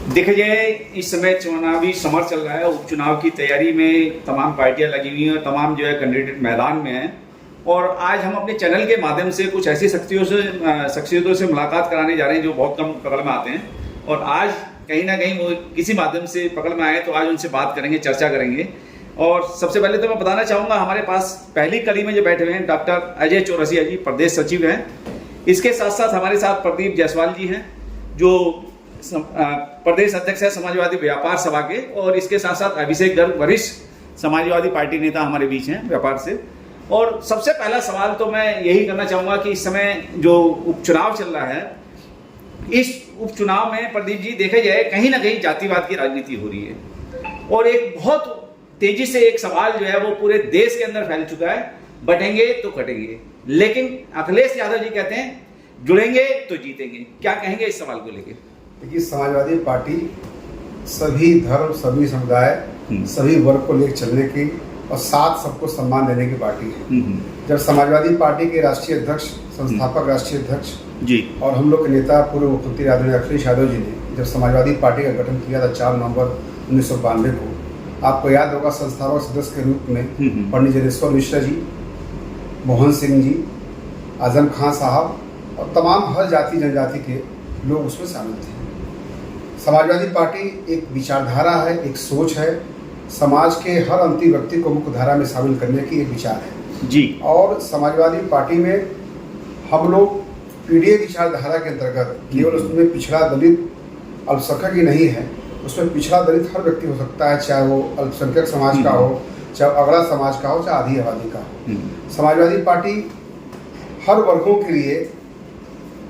देखा जाए इस समय चुनावी समर चल रहा है। उपचुनाव की तैयारी में तमाम पार्टियां लगी हुई हैं, तमाम जो है कैंडिडेट मैदान में हैं। और आज हम अपने चैनल के माध्यम से कुछ ऐसी शख्सियतों से मुलाकात कराने जा रहे हैं जो बहुत कम पकड़ में आते हैं। और आज कहीं ना कहीं वो किसी माध्यम से पकड़ में आए तो आज उनसे बात करेंगे, चर्चा करेंगे। और सबसे पहले तो मैं बताना चाहूँगा, हमारे पास पहली कड़ी में जो बैठे हुए हैं डॉक्टर अजय चौरसिया जी, प्रदेश सचिव हैं। इसके साथ साथ हमारे साथ प्रदीप जायसवाल जी हैं जो प्रदेश अध्यक्ष है समाजवादी व्यापार सभा के। और इसके साथ साथ अभिषेक गर्ग, वरिष्ठ समाजवादी पार्टी नेता हमारे बीच हैं व्यापार से। और सबसे पहला सवाल तो मैं यही करना चाहूँगा कि इस समय जो उपचुनाव चल रहा है, इस उपचुनाव में प्रदीप जी देखा जाए कहीं ना कहीं जातिवाद की राजनीति हो रही है। और एक बहुत तेजी से एक सवाल जो है वो पूरे देश के अंदर फैल चुका है, बटेंगे तो कटेंगे। लेकिन अखिलेश यादव जी कहते हैं जुड़ेंगे तो जीतेंगे। क्या कहेंगे इस सवाल को लेकर? देखिए, समाजवादी पार्टी सभी धर्म, सभी समुदाय, सभी वर्ग को लेकर चलने की और साथ सबको सम्मान देने की पार्टी है। जब समाजवादी पार्टी के राष्ट्रीय अध्यक्ष, संस्थापक राष्ट्रीय अध्यक्ष जी और हम लोग के नेता पूर्व मुख्यमंत्री आदरणीय अखिलेश यादव जी ने जब समाजवादी पार्टी का गठन किया था 4 नवंबर 1992 को, आपको याद होगा, संस्थापक सदस्य के रूप में पंडित जनेश्वर मिश्रा जी, मोहन सिंह जी, आजम खान साहब और तमाम हर जाति जनजाति के लोग उसमें शामिल थे। समाजवादी पार्टी एक विचारधारा है, एक सोच है, समाज के हर अंतिम व्यक्ति को मुख्य धारा में शामिल करने की एक विचार है जी। और समाजवादी पार्टी में हम लोग पीडीए विचारधारा के अंतर्गत केवल उसमें पिछड़ा दलित अल्पसंख्यक ही नहीं है, उसमें पिछड़ा दलित हर व्यक्ति हो सकता है, चाहे वो अल्पसंख्यक समाज का हो, चाहे अगड़ा समाज का हो, चाहे आधी आबादी का हो। समाजवादी पार्टी हर वर्गों के लिए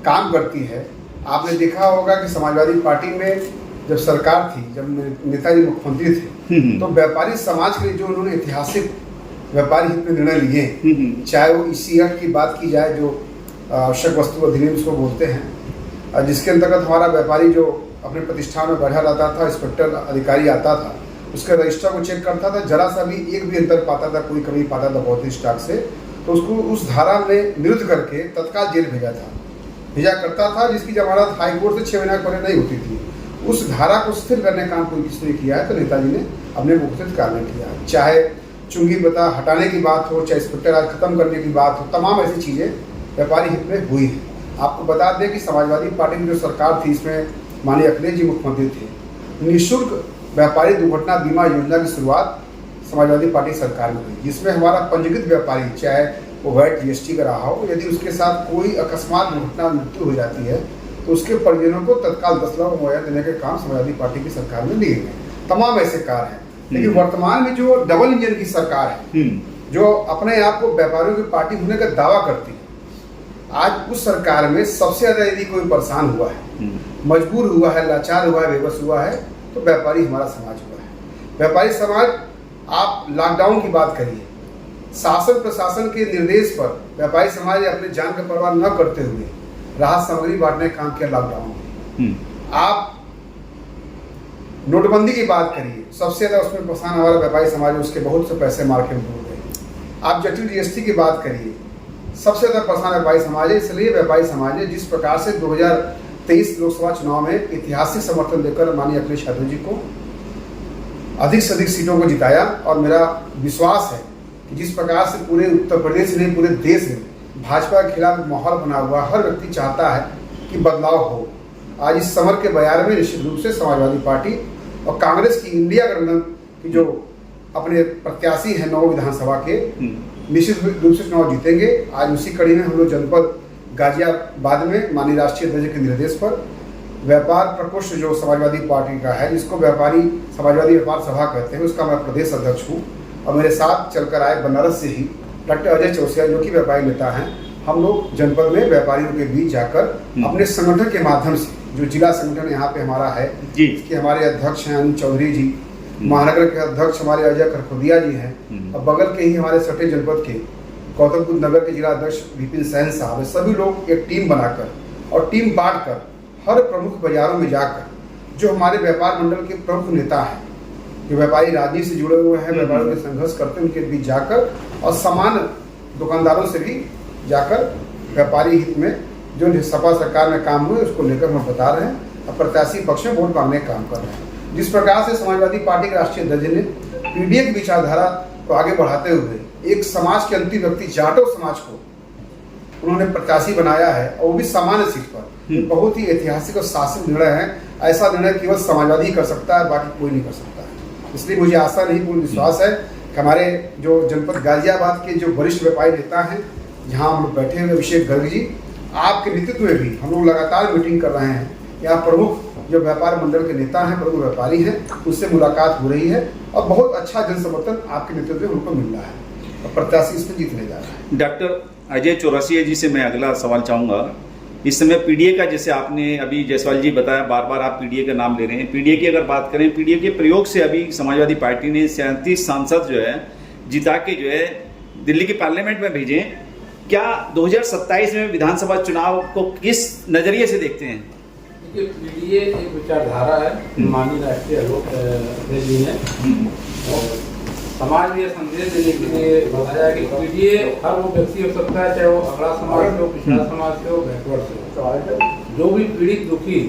काम करती है। आपने देखा होगा कि समाजवादी पार्टी में जब सरकार थी, जब नेताजी मुख्यमंत्री थे, तो व्यापारी समाज के लिए जो उन्होंने ऐतिहासिक व्यापारी हित में निर्णय लिए, चाहे वो इसी एक्ट की बात की जाए जो आवश्यक वस्तु अधिनियम उसको बोलते हैं, जिसके अंतर्गत हमारा व्यापारी जो अपने प्रतिष्ठान में बैठा रहता था, इंस्पेक्टर अधिकारी आता था, उसके रजिस्टर को चेक करता था, जरा सा भी एक भी अंतर पाता था, कोई कमी पाता था भौतिक स्टॉक से, तो उसको उस धारा में निरुद्ध करके तत्काल जेल भेजा करता था, जिसकी जमानत हाई कोर्ट से 6 महीने पहले नहीं होती थी। उस धारा को स्थिर करने का काम कोई किसने किया है तो नेताजी ने अपने मुख्य कार्य किया। चाहे चुंगी बता हटाने की बात हो, चाहे इंस्पेक्टर राज खत्म करने की बात हो, तमाम ऐसी चीज़ें व्यापारी हित में हुई हैं। आपको बता दें कि समाजवादी पार्टी की जो सरकार थी, इसमें माननीय अखिलेश जी मुख्यमंत्री थे, निःशुल्क व्यापारी दुर्घटना बीमा योजना की शुरुआत समाजवादी पार्टी सरकार में हुई, जिसमें हमारा पंजीकृत व्यापारी, चाहे वो वैट जीएसटी का रहा हो, यदि उसके साथ कोई अकस्मात दुर्घटना मृत्यु हो जाती है तो उसके परिजनों को तत्काल 10 लाख मुहैया देने के काम समाजवादी पार्टी की सरकार में लिए गए। तमाम ऐसे कार्य हैं। लेकिन वर्तमान में जो डबल इंजन की सरकार है, जो अपने आप को व्यापारियों की पार्टी होने का दावा करती है, आज उस सरकार में सबसे ज्यादा यदि कोई परेशान हुआ है, मजबूर हुआ है, लाचार हुआ है, बेबस हुआ है, तो व्यापारी हमारा समाज हुआ है। व्यापारी समाज, आप लॉकडाउन की बात करिए, शासन प्रशासन के निर्देश पर व्यापारी समाज ने अपने जान का परवाह न करते हुए राहत सामग्री बांटने का काम किया लॉकडाउन में। आप नोटबंदी की बात करिए, सबसे ज्यादा उसमें परेशान हमारा व्यापारी समाज है, उसके बहुत से पैसे मार के भूल गए। आप जटिल जीएसटी की बात करिए, सबसे ज्यादा परेशान व्यापारी समाज है। इसलिए व्यापारी समाज ने जिस प्रकार से 2023 लोकसभा चुनाव में ऐतिहासिक समर्थन देकर माननीय अखिलेश यादव जी को अधिक से अधिक सीटों को जिताया, और मेरा विश्वास है कि जिस प्रकार से पूरे उत्तर प्रदेश में, पूरे देश में भाजपा के खिलाफ माहौल बना हुआ, हर व्यक्ति चाहता है कि बदलाव हो। आज इस समर के बयार में निश्चित रूप से समाजवादी पार्टी और कांग्रेस की इंडिया गठबंधन की जो अपने प्रत्याशी हैं 9 विधानसभा के, निश्चित रूप से चुनाव जीतेंगे। आज उसी कड़ी में हम लोग जनपद गाजियाबाद में माननीय राष्ट्रीय अध्यक्ष के निर्देश पर व्यापार प्रकोष्ठ जो समाजवादी पार्टी का है, जिसको व्यापारी समाजवादी व्यापार सभा कहते हैं, उसका मैं प्रदेश अध्यक्ष हूँ। और मेरे साथ चलकर आए बनारस से ही डॉक्टर अजय चौरसिया जो कि व्यापारी नेता हैं। हम लोग जनपद में व्यापारियों के बीच जाकर अपने संगठन के माध्यम से, जो जिला संगठन यहाँ पे हमारा है, इसके हमारे अध्यक्ष हैं अनिल चौधरी जी, महानगर के अध्यक्ष हमारे अजय खरखोदिया जी हैं, और बगल के ही हमारे सटे जनपद के गौतम बुद्ध नगर के जिला अध्यक्ष विपिन सैन साहब, सभी लोग एक टीम बनाकर और टीम बांट कर हर प्रमुख बाजारों में जाकर जो हमारे व्यापार मंडल के प्रमुख नेता हैं, जो व्यापारी राजनीति से जुड़े हुए हैं, व्यापारियों में संघर्ष करते हैं, उनके बीच जाकर और सामान्य दुकानदारों से भी जाकर व्यापारी हित में जो सपा सरकार में काम हुए उसको लेकर हम बता रहे हैं। और प्रत्याशी पक्ष में वोट मांगने का काम कर रहे हैं। जिस प्रकार से समाजवादी पार्टी के राष्ट्रीय अध्यक्ष ने पीडीए की विचारधारा को आगे बढ़ाते हुए एक समाज के अंतिम व्यक्ति जाटो समाज को उन्होंने प्रत्याशी बनाया है, और वो भी सामान्य सीट पर, बहुत ही ऐतिहासिक और शासक निर्णय है। ऐसा निर्णय केवल समाजवादी ही कर सकता है, बाकी कोई नहीं कर सकता है। इसलिए मुझे आशा नहीं, पूर्ण विश्वास है कि हमारे जो जनपद गाजियाबाद के जो वरिष्ठ व्यापारी नेता हैं, जहाँ हम लोग बैठे हुए अभिषेक गर्ग जी, आपके नेतृत्व में भी हम लोग लगातार मीटिंग कर रहे हैं। यहाँ प्रमुख जो व्यापार मंडल के नेता हैं, प्रमुख व्यापारी हैं, उससे मुलाकात हो रही है और बहुत अच्छा जन समर्थन आपके नेतृत्व में उनको मिल रहा है और प्रत्याशी इसमें जीतने जा रहा है। डॉक्टर अजय चौरसिया जी से मैं अगला सवाल चाहूँगा। इस समय पीडीए का, जैसे आपने अभी जायसवाल जी बताया, बार बार आप पीडीए का नाम ले रहे हैं। पीडीए की अगर बात करें, पीडीए के प्रयोग से अभी समाजवादी पार्टी ने 37 सांसद जो है जिता के जो है दिल्ली की पार्लियामेंट में भेजे। क्या 2027 में विधानसभा चुनाव को किस नज़रिए से देखते हैं? देखिए, पीडीए एक विचारधारा है, माननीय राष्ट्रीय अध्यक्ष जी ने, और समाज में संदेश देने के लिए बताया कि पीडीए हर वो व्यक्ति हो सकता है, चाहे वो अगड़ा समाज से हो, पिछड़ा समाज से हो, बैकवर्ड से हो, जो भी पीड़ित, दुखी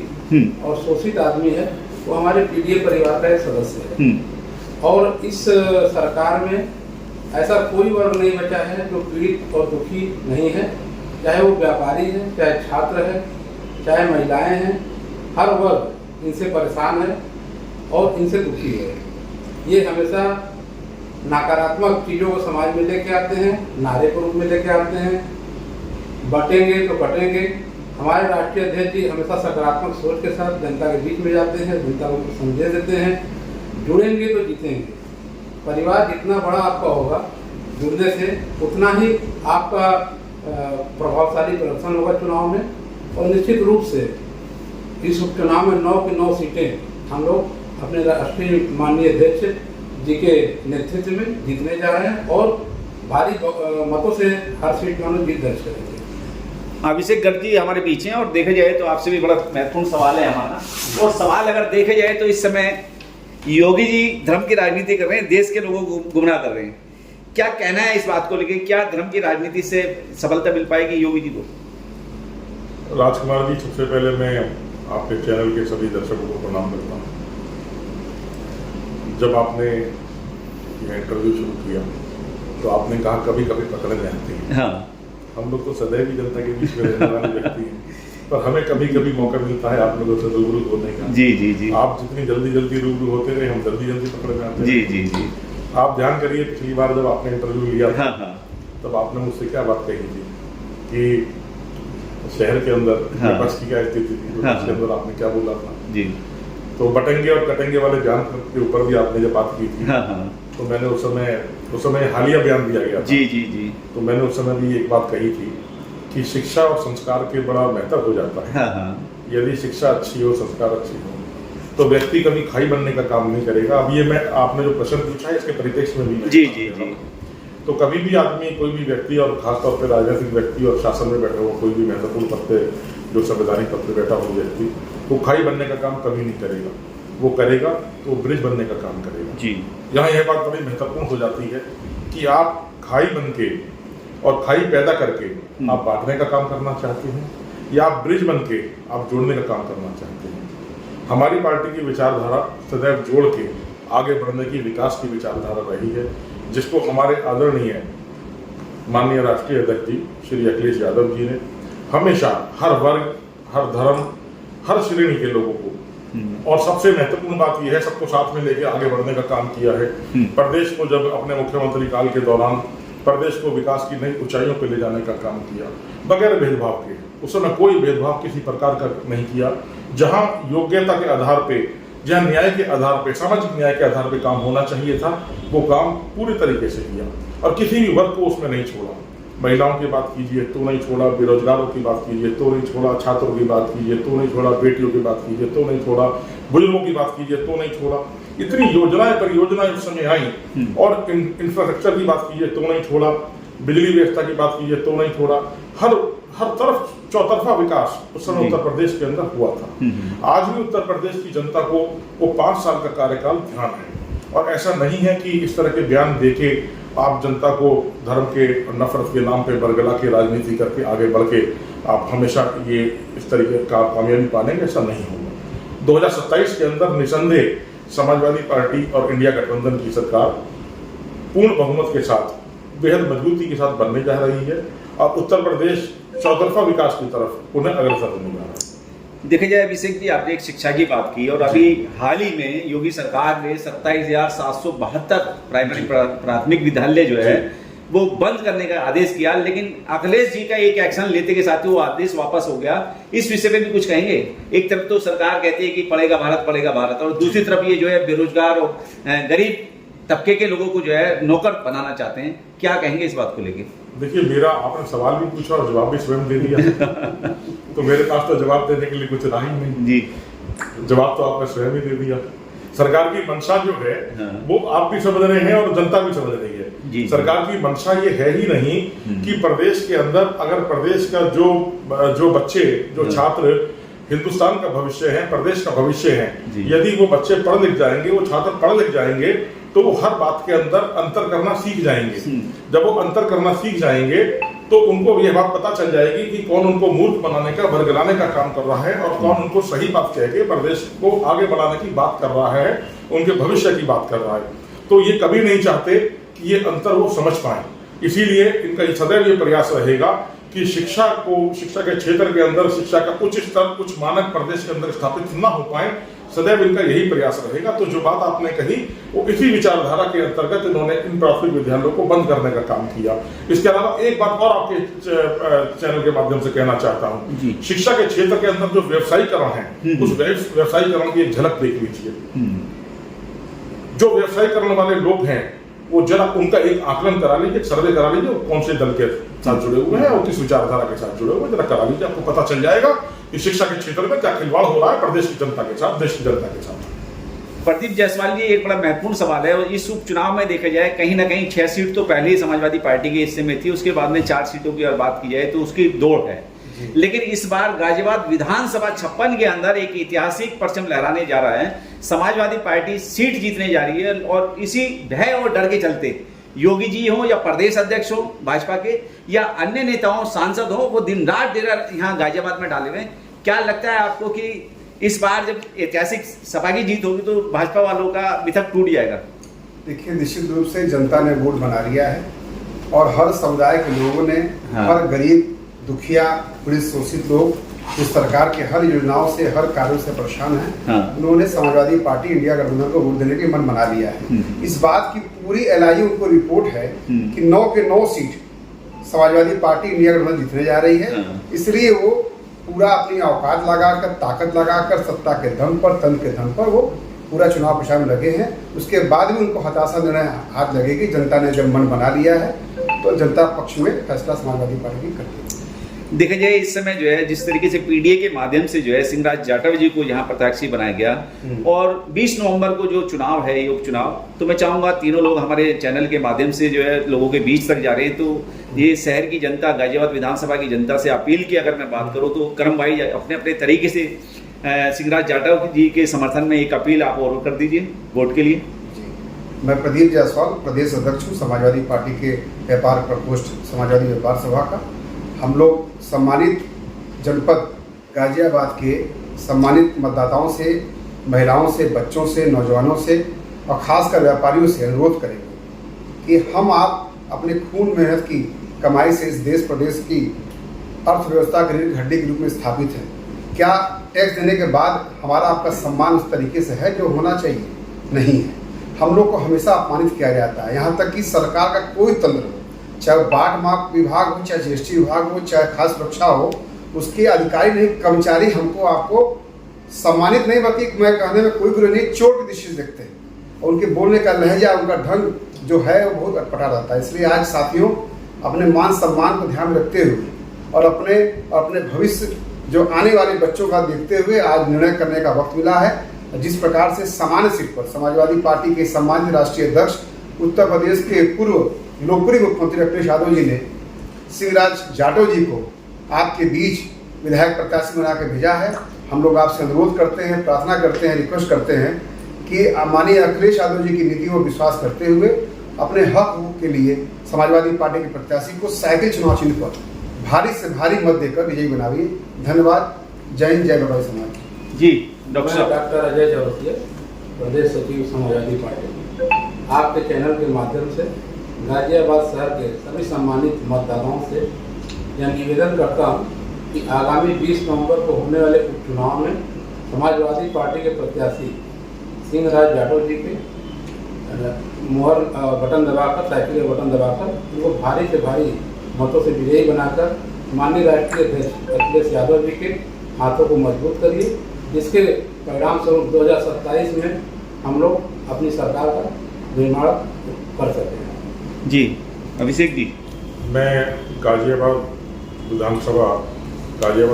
और शोषित आदमी है वो हमारे पीडीए परिवार का एक सदस्य है। और इस सरकार में ऐसा कोई वर्ग नहीं बचा है जो पीड़ित और दुखी नहीं है, चाहे वो व्यापारी है, चाहे छात्र है, चाहे महिलाएं हैं, हर वर्ग इनसे परेशान है और इनसे दुखी है। ये हमेशा नकारात्मक चीज़ों को समाज में लेके आते हैं, नारे के रूप में लेके आते हैं, बटेंगे तो कटेंगे। हमारे राष्ट्रीय अध्यक्ष जी हमेशा सकारात्मक सोच के साथ जनता के बीच में जाते हैं, जनता को संदेश देते हैं, जुड़ेंगे तो जीतेंगे। परिवार जितना बड़ा आपका होगा, जुड़ने से उतना ही आपका प्रभावशाली प्रदर्शन होगा चुनाव में। और निश्चित रूप से इस उपचुनाव में 9 की 9 सीटें हम लोग अपने राष्ट्रीय माननीय अध्यक्ष जी के नेतृत्व में जीतने जा रहे हैं और भारी मतों से हर सीट में हम लोग जीत दर्ज करेंगे। अभिषेक गर्ग जी हमारे पीछे हैं और देखा जाए तो आपसे भी बड़ा महत्वपूर्ण सवाल है हमारा। और सवाल अगर देखा जाए तो इस समय योगी जी धर्म की राजनीति कर रहे हैं, देश के लोगों को गुमराह कर रहे हैं। क्या कहना है इस बात को लेकर? क्या धर्म की राजनीति से सफलता मिल पाएगी योगी जी को? राजकुमार जी, सबसे पहले मैं आपके चैनल के सभी दर्शकों को प्रणाम करता हूँ। जब आपने यह इंटरव्यू शुरू किया तो आपने कहा कभी कभी पकड़े जाते हैं। हाँ। हम लोग तो सदैव ही जनता के बीच में रहने वाले व्यक्ति हैं, पर हमें कभी कभी मौका मिलता है आप लोगों से रूबरू होने का। जी जी जी। आप जितनी जल्दी जल्दी रूबरू होते रहे, हम जल्दी जल्दी पकड़े जाते हैं। जी जी जी। आप ध्यान करिए, पिछली बार जब आपने इंटरव्यू लिया था, हाँ हाँ, तब आपने मुझसे क्या बात कही थी कि शहर के अंदर विपक्ष की क्या स्थिति थी, उसके अंदर आपने क्या बोला था जी। तो बटेंगे और कटेंगे वाले बयान के ऊपर भी आपने जब बात की थी, हाँ हाँ, तो मैंने उस समय हालिया बयान दिया गया था। जी जी जी। तो मैंने उस समय भी एक बात कही थी कि शिक्षा और संस्कार के बड़ा महत्व हो जाता है। हाँ हाँ, यदि शिक्षा अच्छी हो, संस्कार अच्छे हो, तो व्यक्ति कभी खाई बनने का काम नहीं करेगा। अब ये मैं आपने जो प्रश्न पूछा है इसके परिप्रेक्ष्य में भी जी जी जी। तो कभी भी आदमी, कोई भी व्यक्ति, और खासतौर पर राजनीतिक व्यक्ति और शासन में बैठा हुआ कोई भी महत्वपूर्ण पद पे जो संवैधानिक पद पे बैठा हुआ व्यक्ति, वो खाई बनने का काम कभी नहीं करेगा। वो करेगा तो ब्रिज बनने का काम करेगा जी। यहाँ यह बात बड़ी महत्वपूर्ण हो जाती है कि आप खाई बन के और खाई पैदा करके आप बांटने का काम करना चाहते हैं या आप ब्रिज बन के आप जोड़ने का काम करना चाहते हैं। हमारी पार्टी की विचारधारा सदैव जोड़ के आगे बढ़ने की, विकास की विचारधारा रही है, जिसको हमारे आदरणीय माननीय राष्ट्रीय अध्यक्ष जी श्री अखिलेश यादव जी ने हमेशा हर वर्ग, हर धर्म, हर श्रेणी के लोगों को, और सबसे महत्वपूर्ण बात यह है, सबको साथ में लेके आगे बढ़ने का काम किया है। प्रदेश को जब अपने मुख्यमंत्री काल के दौरान प्रदेश को विकास की नई ऊंचाइयों पर ले जाने का काम किया, बगैर भेदभाव के। उस समय कोई भेदभाव किसी प्रकार का नहीं किया। जहां योग्यता के आधार पे, जहां न्याय के आधार पे, सामाजिक न्याय के आधार पे काम होना चाहिए था, वो काम पूरी तरीके से किया और किसी भी वर्ग को उसमें नहीं छोड़ा। महिलाओं की बात कीजिए तो नहीं छोड़ा, बेरोजगारों की बात कीजिए तो नहीं छोड़ा, छात्रों की बात कीजिए तो नहीं छोड़ा, बेटियों की बात कीजिए तो नहीं छोड़ा, बुजुर्गों की बात कीजिए तो नहीं छोड़ा। इतनी योजनाएं, परियोजनाएं उस समय आई, और इंफ्रास्ट्रक्चर की बात कीजिए तो नहीं छोड़ा, बिजली व्यवस्था की बात कीजिए तो नहीं छोड़ा। हर तरफ चौतरफा विकास उस समय उत्तर प्रदेश के अंदर हुआ था। आज भी उत्तर प्रदेश की जनता को वो 5 साल का कार्यकाल ध्यान है, और ऐसा नहीं है कि इस तरह के बयान देके आप जनता को धर्म के नफरत के नाम पे बरगला के राजनीति करके आगे बढ़ के आप हमेशा ये इस तरीके का कामयाबी पाएंगे, ऐसा नहीं होगा। 2027 के अंदर निसंदेह समाजवादी पार्टी और इंडिया गठबंधन की सरकार पूर्ण बहुमत के साथ, बेहद मजबूती के साथ बनने जा रही है और उत्तर प्रदेश चौतरफा विकास की तरफ पुनः अग्रसर होने जा रहा है। देखा जाए अभिषेक जी, आपने एक शिक्षा की बात की और अभी हाल ही में योगी सरकार ने 27,772 प्राइमरी प्राथमिक विद्यालय जो है वो बंद करने का आदेश किया, लेकिन अखिलेश जी का एक एक्शन लेते के साथ ही वो आदेश वापस हो गया। इस विषय पे भी कुछ कहेंगे? एक तरफ तो सरकार कहती है कि पढ़ेगा भारत, और दूसरी तरफ ये जो है बेरोजगार और गरीब तबके के लोगों को जो है नौकर बनाना चाहते हैं। क्या कहेंगे इस बात को लेके? देखिए, मेरा आपने सवाल भी पूछा और जवाब भी स्वयं दे दिया तो मेरे पास तो जवाब देने के लिए कुछ रहा ही नहीं जी। जवाब तो आपने स्वयं ही दे दिया। सरकार की मंशा जो है वो आप भी समझ रहे हैं और जनता भी समझ रही है। सरकार की मंशा ये है ही नहीं कि प्रदेश के अंदर अगर प्रदेश का जो बच्चे, जो छात्र हिंदुस्तान का भविष्य है, प्रदेश का भविष्य है, यदि वो बच्चे पढ़ लिख जाएंगे, वो छात्र पढ़ लिख जाएंगे तो वो हर बात के अंदर अंतर करना सीख जाएंगे। जब वो अंतर करना सीख जाएंगे तो उनको यह बात पता चल जाएगी कि कौन उनको मूर्ख बनाने का, वर्गलाने का काम कर रहा है और कौन उनको सही बात कह के प्रदेश को आगे बढ़ाने की बात कर रहा है, उनके भविष्य की बात कर रहा है। तो ये कभी नहीं चाहते कि ये अंतर वो समझ पाए। इसीलिए इनका सदैव ये प्रयास रहेगा कि शिक्षा के क्षेत्र के अंदर शिक्षा का उच्च स्तर, उच्च मानक प्रदेश के अंदर स्थापित न हो पाए, सदैव इनका यही प्रयास रहेगा। तो जो बात आपने कही वो इसी विचारधारा के अंतर्गत इन्होंने इन प्राथमिक विद्यालयों को बंद करने का काम किया। इसके अलावा एक बात और आपके चैनल के माध्यम से कहना चाहता हूँ, शिक्षा के क्षेत्र के अंदर जो व्यवसायीकरण है उस व्यवसायीकरण की एक झलक देख लीजिए। जो व्यवसायीकरण वाले लोग हैं वो जरा उनका एक आकलन करा लीजिए, सर्वे करा लीजिए, कौन से दल के साथ जुड़े हुए हैं और किस विचारधारा के साथ जुड़े हुए हैं, जरा करा लीजिए, आपको पता चल जाएगा कि शिक्षा के क्षेत्र में क्या खिलवाड़ हो रहा है प्रदेश की जनता के साथ, देश की जनता के साथ। प्रदीप जायसवाल जी, एक बड़ा महत्वपूर्ण सवाल है और इस उपचुनाव में देखा जाए कहीं ना कहीं 6 सीट तो पहले ही समाजवादी पार्टी के हिस्से में थी, उसके बाद में 4 सीटों की अगर बात की जाए तो उसकी दौड़ है। लेकिन इस बार गाजियाबाद विधानसभा 56 के अंदर एक ऐतिहासिक परचम लहराने जा रहा है। समाजवादी पार्टी सीट जीतने जा रही है और इसी भय और डर के चलते योगी जी हो या प्रदेश अध्यक्ष हो भाजपा के या अन्य नेताओं, सांसद हो, वो दिन रात डेरा यहाँ गाजियाबाद में डाले हुए। क्या लगता है आपको कि इस बार जब ऐतिहासिक सपा की जीत होगी तो भाजपा वालों का मिथक टूट जाएगा? देखिए, निश्चित रूप से जनता ने वोट बना लिया है और हर समुदाय के लोगों ने, हर गरीब, दुखिया, पीड़ित, शोषित लोग इस सरकार के हर योजनाओं से, हर कार्यों से परेशान हैं। उन्होंने समाजवादी पार्टी इंडिया गठबंधन को वोट देने के मन बना लिया है। इस बात की पूरी एलआईयू उनको रिपोर्ट है कि 9 के 9 सीट समाजवादी पार्टी इंडिया गठबंधन जीतने जा रही है। इसलिए वो पूरा अपनी औकात लगाकर, ताकत लगाकर, सत्ता के दम पर, तन के दम पर वो पूरा चुनाव प्रचार में लगे हैं। उसके बाद भी उनको हताशा निर्णय हाथ लगेगी। जनता ने जब मन बना लिया है तो जनता पक्ष में फैसला समाजवादी पार्टी की करती है। देखा जाए इस समय जो है जिस तरीके से पीडीए के माध्यम से जो है सिंहराज जाटव जी को यहाँ प्रत्याशी बनाया गया और 20 नवंबर को जो चुनाव है, ये उपचुनाव, तो मैं चाहूँगा तीनों लोग हमारे चैनल के माध्यम से जो है लोगों के बीच तक जा रहे हैं। तो ये शहर की जनता, गाजियाबाद विधानसभा की जनता से अपील की अगर मैं बात करूँ तो करम भाई अपने अपने तरीके से सिंहराज जाटव जी के समर्थन में एक अपील आप और कर दीजिए वोट के लिए। मैं प्रदीप जायसवाल, प्रदेश अध्यक्ष हूँ समाजवादी पार्टी के व्यापार प्रकोष्ठ समाजवादी व्यापार सभा का। हम लोग सम्मानित जनपद गाजियाबाद के सम्मानित मतदाताओं से, महिलाओं से, बच्चों से, नौजवानों से और खासकर व्यापारियों से अनुरोध करेंगे कि हम आप अपने खून मेहनत की कमाई से इस देश प्रदेश की अर्थव्यवस्था की रीढ़ हड्डी के रूप में स्थापित है। क्या टैक्स देने के बाद हमारा आपका सम्मान उस तरीके से है जो होना चाहिए? नहीं है। हम लोग को हमेशा अपमानित किया जाता है। यहाँ तक कि सरकार का कोई तंत्र हो, चाहे बाट माप विभाग हो, चाहे जीएसटी विभाग हो, चाहे खास सुरक्षा हो, उसके अधिकारी नहीं, कर्मचारी हमको आपको सम्मानित नहीं, बल्कि मैं कहने में कोई बुराई नहीं, चोट की दृष्टि से देखते हैं। और उनके बोलने का लहजा, उनका ढंग जो है वो बहुत अटपटा रहता है। इसलिए आज साथियों, अपने मान सम्मान को ध्यान में रखते हुए और अपने भविष्य जो आने वाले बच्चों का देखते हुए आज निर्णय करने का वक्त मिला है। जिस प्रकार से सामान्य सीट पर समाजवादी पार्टी के सम्मानित राष्ट्रीय अध्यक्ष, उत्तर प्रदेश के पूर्व लोकप्रिय मुख्यमंत्री अखिलेश यादव जी ने सिंहराज जाटव जी को आपके बीच विधायक प्रत्याशी बना के भेजा है। हम लोग आपसे अनुरोध करते हैं, प्रार्थना करते हैं, रिक्वेस्ट करते हैं कि माननीय अखिलेश यादव जी की नीतियों पर विश्वास करते हुए अपने हक के लिए समाजवादी पार्टी के प्रत्याशी को साइकिल चुनाव चिन्ह पर भारी से भारी मत देकर विजयी बनाइए। धन्यवाद। जय हिंद, जय बाबा समाज। जी डॉक्टर मैं साहब। डॉक्टर अजय चौरसिया, प्रदेश सचिव समाजवादी पार्टी। आपके चैनल के माध्यम से गाजियाबाद शहर के सभी सम्मानित मतदाताओं से यह निवेदन करता हूं कि आगामी 20 नवंबर को होने वाले उपचुनाव में समाजवादी पार्टी के प्रत्याशी सिंहराज जाटव जी के मोहर बटन दबाकर, साइकिल के बटन दबाकर उनको भारी से भारी मतों से विजयी बनाकर माननीय राष्ट्रीय अध्यक्ष अखिलेश यादव जी के हाथों को मजबूत करिए, जिसके परिणाम स्वरूप 2027 में हम लोग अपनी सरकार का निर्माण कर सकते हैं। जी अभिषेक जी। मैं गाजियाबाद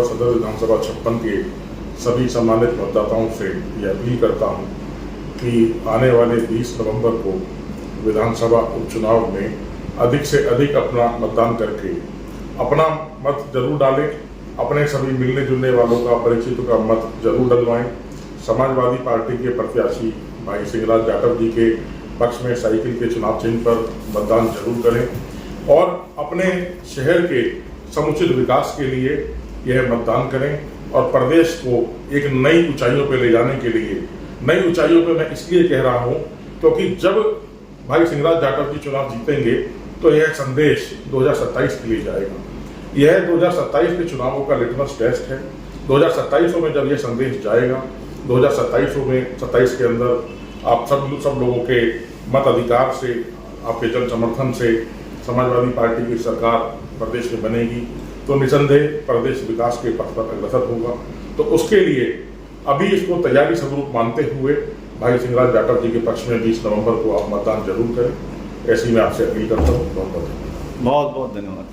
सदर विधानसभा 56 के सभी सम्मानित मतदाताओं से यह अपील करता हूं कि आने वाले 20 नवंबर को विधानसभा उपचुनाव में अधिक से अधिक अपना मतदान करके अपना मत जरूर डालें। अपने सभी मिलने जुलने वालों का, परिचितों का मत जरूर डलवाएं। समाजवादी पार्टी के प्रत्याशी भाई सिंहराज जाटव जी के पक्ष में साइकिल के चुनाव चिन्ह पर मतदान जरूर करें और अपने शहर के समुचित विकास के लिए यह मतदान करें और प्रदेश को एक नई ऊंचाइयों पर ले जाने के लिए, नई ऊंचाइयों पर मैं इसलिए कह रहा हूं क्योंकि जब भाई सिंहराज जाटव जी चुनाव जीतेंगे तो यह संदेश 2027 के लिए जाएगा। यह 2027 के चुनावों का लिटमस टेस्ट है। 2027 में जब यह संदेश जाएगा, 2027 के अंदर आप सब लोगों के मत अधिकार से, आपके जन समर्थन से समाजवादी पार्टी की सरकार प्रदेश में बनेगी तो निसंदेह प्रदेश विकास के पथ पर अग्रसर होगा। तो उसके लिए अभी इसको तैयारी स्वरूप मानते हुए भाई सिंहराज जाटव जी के पक्ष में 20 नवंबर को आप मतदान जरूर करें, ऐसी मैं आपसे अपील करता हूँ। बहुत बहुत धन्यवाद।